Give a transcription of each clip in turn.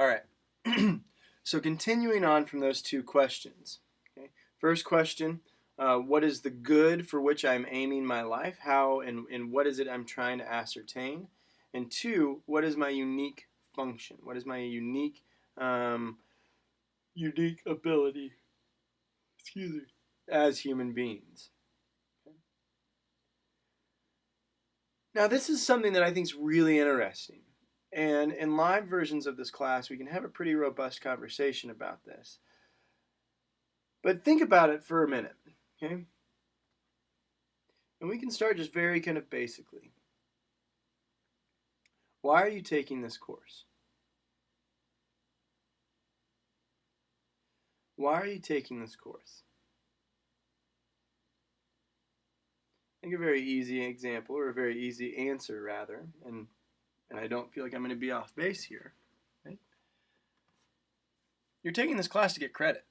All right. So continuing on from those two questions. Okay. First question, what is the good for which I'm aiming my life? How and what is it I'm trying to ascertain? And two, what is my unique function? What is my um, unique ability? Excuse me. As human beings. Okay. Now this is something that I think is really interesting. And in live versions of this class, we can have a pretty robust conversation about this. But think about it for a minute, okay? And we can start just very kind of basically. Why are you taking this course? Why are you taking this course? I think a very easy example, or a very easy answer rather, and I don't feel like I'm going to be off base here, right? You're taking this class to get credit.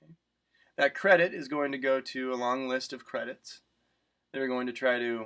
Okay? That credit is going to go to a long list of credits that are going to try to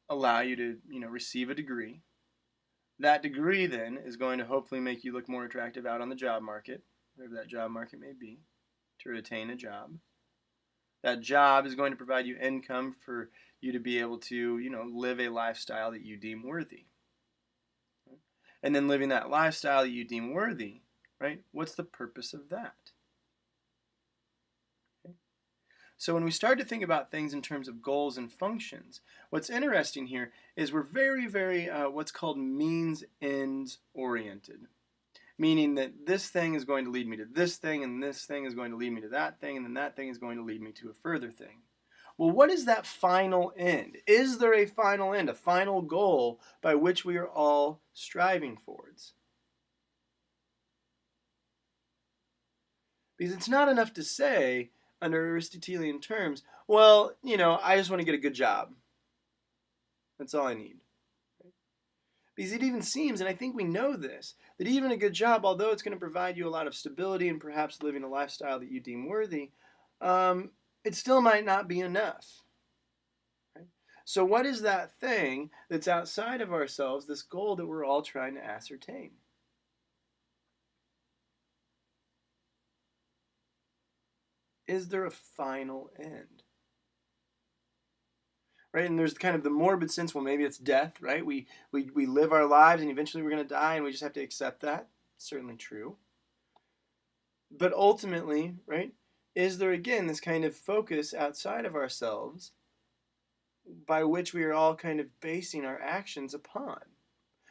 allow you to, receive a degree. That degree then is going to hopefully make you look more attractive out on the job market, whatever that job market may be, to retain a job. That job is going to provide you income for you to be able to, live a lifestyle that you deem worthy. And then living that lifestyle that you deem worthy, right? What's the purpose of that? Okay. So when we start to think about things in terms of goals and functions, what's interesting here is we're very, very what's called means-ends oriented. Meaning that this thing is going to lead me to this thing, and this thing is going to lead me to that thing, and then that thing is going to lead me to a further thing. Well, what is that final end? Is there a final end, a final goal by which we are all striving towards? Because it's not enough to say, under Aristotelian terms, well, I just want to get a good job. That's all I need. Because it even seems, and I think we know this, that even a good job, although it's going to provide you a lot of stability and perhaps living a lifestyle that you deem worthy, it still might not be enough. Right? So what is that thing that's outside of ourselves, this goal that we're all trying to ascertain? Is there a final end? Right? And there's kind of the morbid sense, well, maybe it's death, right? We live our lives and eventually we're going to die and we just have to accept that. It's certainly true. But ultimately, right, is there again this kind of focus outside of ourselves by which we are all kind of basing our actions upon,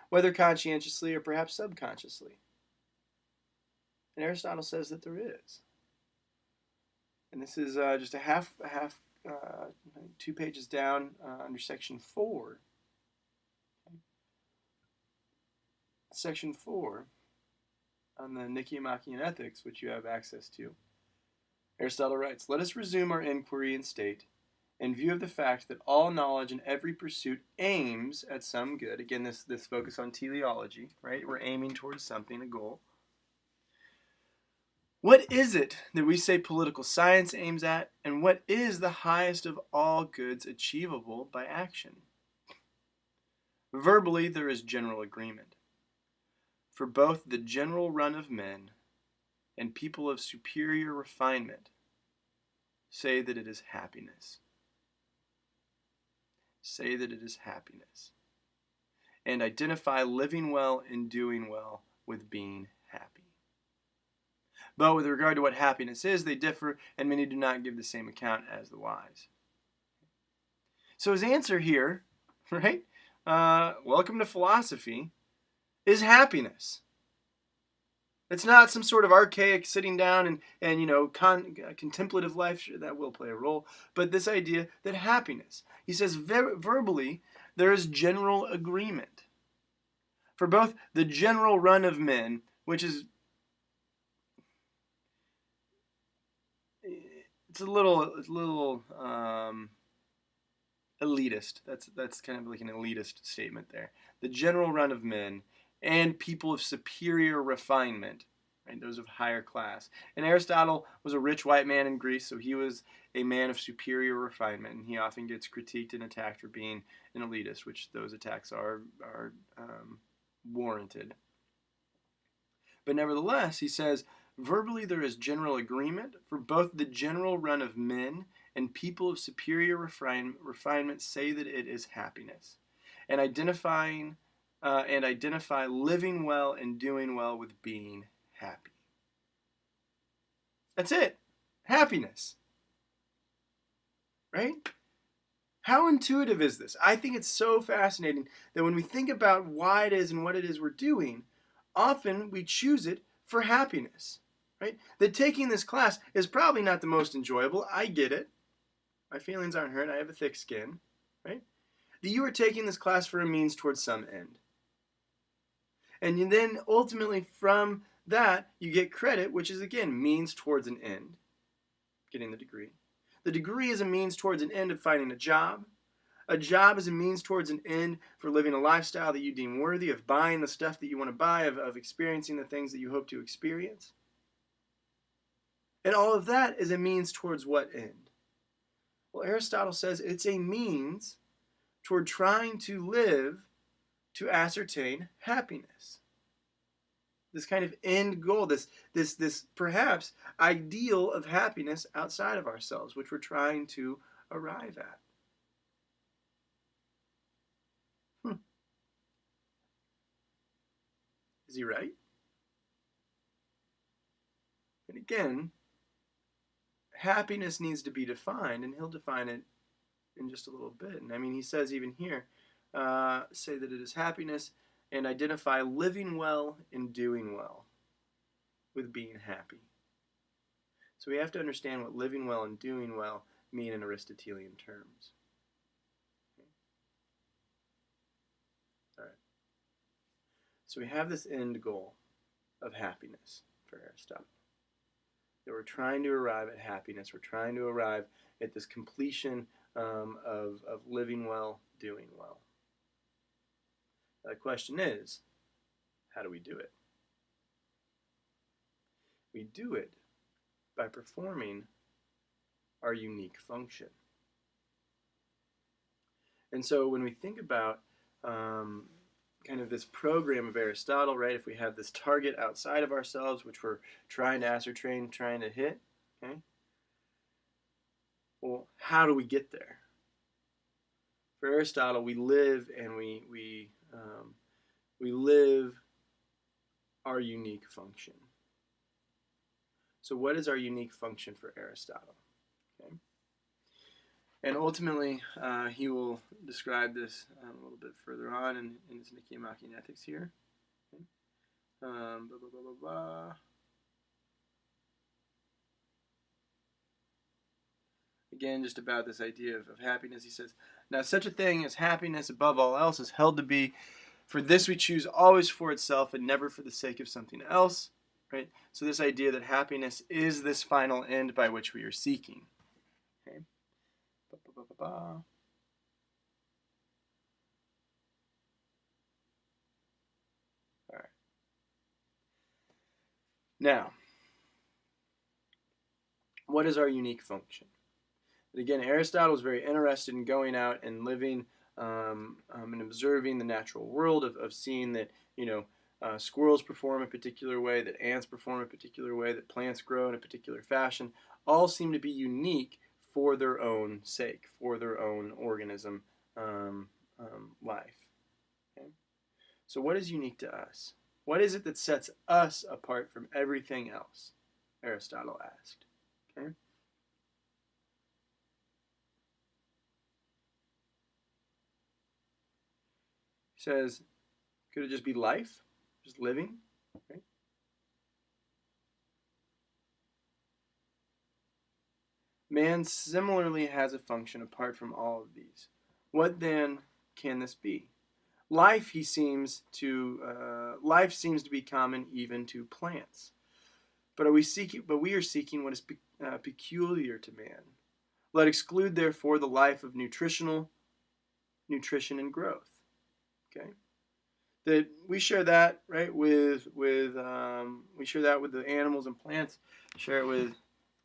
whether conscientiously or perhaps subconsciously? And Aristotle says that there is. And this is just a half 2 pages down under section 4. Okay. Section 4 on the Nicomachean Ethics, which you have access to. Aristotle writes, "Let us resume our inquiry and state, in view of the fact that all knowledge and every pursuit aims at some good." Again, this focus on teleology, right? We're aiming towards something, a goal. What is it that we say political science aims at, and what is the highest of all goods achievable by action? Verbally, there is general agreement. For both the general run of men and people of superior refinement say that it is happiness. Say that it is happiness. And identify living well and doing well with being happy. But with regard to what happiness is, they differ, and many do not give the same account as the wise. So his answer here, right, welcome to philosophy, is happiness. It's not some sort of archaic sitting down and contemplative life that will play a role, but this idea that happiness. He says verbally there is general agreement for both the general run of men, which is it's a little elitist. That's kind of like an elitist statement there. The general run of men and people of superior refinement, right? Those of higher class. And Aristotle was a rich white man in Greece, so he was a man of superior refinement, and he often gets critiqued and attacked for being an elitist, which those attacks are warranted. But nevertheless, he says, verbally there is general agreement for both the general run of men and people of superior refinement say that it is happiness, and identify living well and doing well with being happy. That's it. Happiness. Right? How intuitive is this? I think it's so fascinating that when we think about why it is and what it is we're doing, often we choose it for happiness. Right? That taking this class is probably not the most enjoyable. I get it. My feelings aren't hurt. I have a thick skin. Right? That you are taking this class for a means towards some end. And then ultimately from that, you get credit, which is again means towards an end, getting the degree. The degree is a means towards an end of finding a job. A job is a means towards an end for living a lifestyle that you deem worthy, of buying the stuff that you want to buy, of experiencing the things that you hope to experience. And all of that is a means towards what end? Well, Aristotle says it's a means toward trying to live to ascertain happiness. This kind of end goal, this perhaps ideal of happiness outside of ourselves, which we're trying to arrive at. Is he right? And again, happiness needs to be defined, and he'll define it in just a little bit. And I mean, he says even here, say that it is happiness and identify living well and doing well with being happy. So we have to understand what living well and doing well mean in Aristotelian terms. Okay. All right. So we have this end goal of happiness for Aristotle. That we're trying to arrive at happiness. We're trying to arrive at this completion of living well, doing well. The question is, how do we do it? We do it by performing our unique function. And so when we think about kind of this program of Aristotle, right, if we have this target outside of ourselves, which we're trying to ascertain, trying to hit, okay, well, how do we get there? For Aristotle, we live and we live our unique function. So what is our unique function for Aristotle? Okay. And ultimately, he will describe this a little bit further on in his Nicomachean Ethics here. Okay. Blah, blah, blah, blah, blah. Again, just about this idea of happiness, he says, now such a thing as happiness above all else is held to be, for this we choose always for itself and never for the sake of something else. Right? So this idea that happiness is this final end by which we are seeking. Okay. All right. Now, what is our unique function? But again, Aristotle was very interested in going out and living and observing the natural world, of seeing that, squirrels perform a particular way, that ants perform a particular way, that plants grow in a particular fashion, all seem to be unique for their own sake, for their own organism life. Okay? So what is unique to us? What is it that sets us apart from everything else? Aristotle asked. Okay? He says, could it just be life? Just living? Right? Man similarly has a function apart from all of these. What then can this be? Life seems to be common even to plants. But we are seeking what is peculiar to man. Let exclude therefore the life of nutrition and growth. Okay, that we share that, right, we share that with the animals and plants. Share it with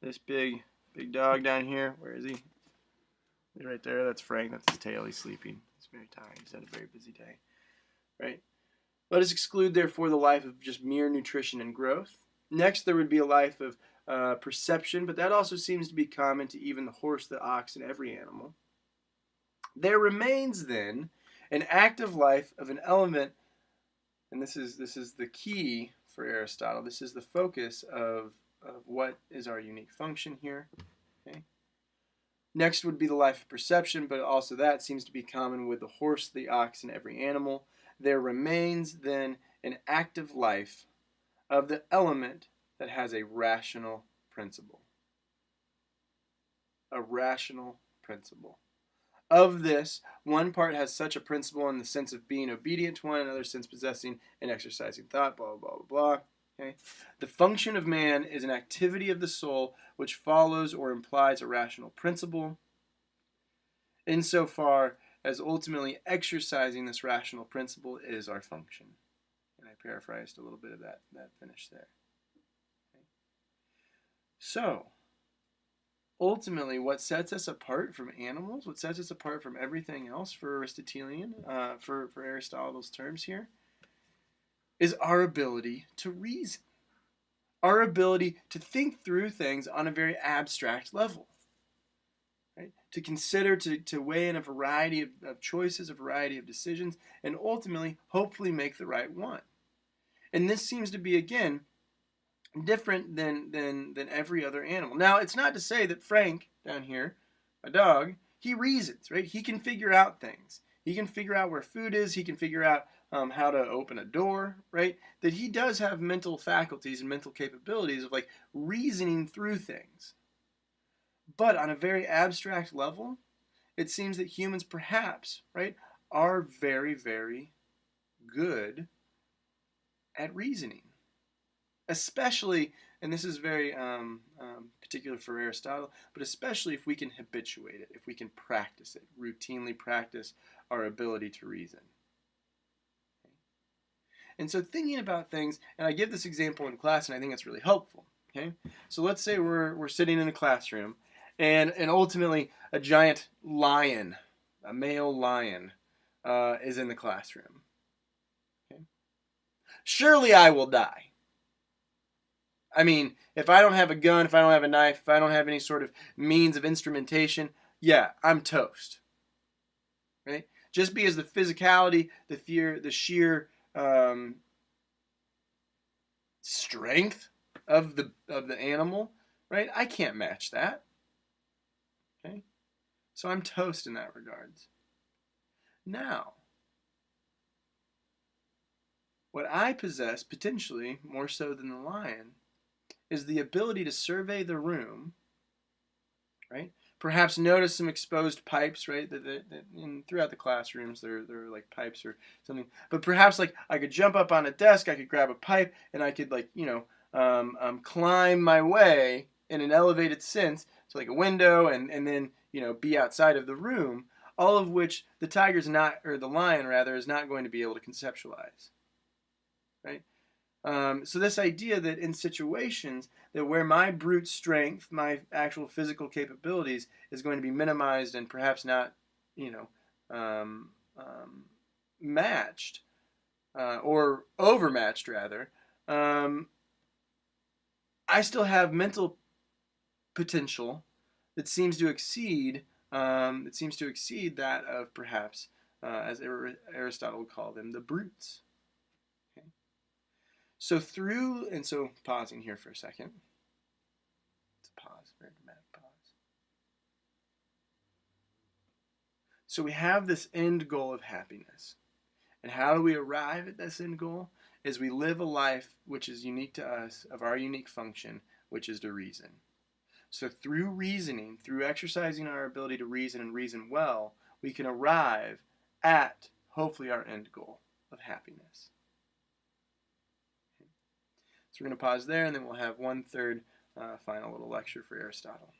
this big dog down here. Where is he? He's right there. That's Frank. That's his tail. He's sleeping. He's very tired. He's had a very busy day, right? Let us exclude, therefore, the life of just mere nutrition and growth. Next, there would be a life of perception, but that also seems to be common to even the horse, the ox, and every animal. There remains, then, an active life of an element, and this is the key for Aristotle. This is the focus of what is our unique function here. Okay. Next would be the life of perception, but also that seems to be common with the horse, the ox, and every animal. There remains then an active life of the element that has a rational principle. A rational principle. Of this, one part has such a principle in the sense of being obedient to one, another sense possessing and exercising thought, blah, blah, blah, blah. Okay? The function of man is an activity of the soul which follows or implies a rational principle, insofar as ultimately exercising this rational principle is our function. And I paraphrased a little bit of that finish there. Okay? So, ultimately, what sets us apart from animals, what sets us apart from everything else for Aristotelian, for Aristotle's terms here, is our ability to reason. Our ability to think through things on a very abstract level. Right? To consider, to weigh in a variety of choices, a variety of decisions, and ultimately, hopefully make the right one. And this seems to be, again, different than every other animal. Now, it's not to say that Frank, down here, a dog, he reasons, right? He can figure out things. He can figure out where food is. He can figure out how to open a door, right? That he does have mental faculties and mental capabilities of like reasoning through things. But on a very abstract level, it seems that humans perhaps, right, are very, very good at reasoning. Especially, and this is very particular for Aristotle, but especially if we can habituate it, if we can practice it, routinely practice our ability to reason. Okay? And so thinking about things, and I give this example in class, and I think it's really helpful. Okay, so let's say we're sitting in a classroom, and ultimately a giant lion, a male lion, is in the classroom. Okay? Surely I will die. I mean, if I don't have a gun, if I don't have a knife, if I don't have any sort of means of instrumentation, yeah, I'm toast. Right? Just because the physicality, the fear, the sheer strength of the animal, right? I can't match that. Okay? So I'm toast in that regards. Now, what I possess, potentially more so than the lion, is the ability to survey the room, right? Perhaps notice some exposed pipes, right? That throughout the classrooms, there are like pipes or something. But perhaps like I could jump up on a desk, I could grab a pipe, and I could like climb my way in an elevated sense to like a window, and then be outside of the room. All of which the tiger's not, or the lion rather, is not going to be able to conceptualize, right? So this idea that in situations that where my brute strength, my actual physical capabilities is going to be minimized and perhaps not, matched or overmatched rather, I still have mental potential that seems to exceed that of perhaps, as Aristotle would call them, the brutes. So pausing here for a second. It's a pause, very dramatic pause. So we have this end goal of happiness. And how do we arrive at this end goal? Is we live a life which is unique to us, of our unique function, which is to reason. So through reasoning, through exercising our ability to reason and reason well, we can arrive at, hopefully, our end goal of happiness. So we're going to pause there, and then we'll have one third final little lecture for Aristotle.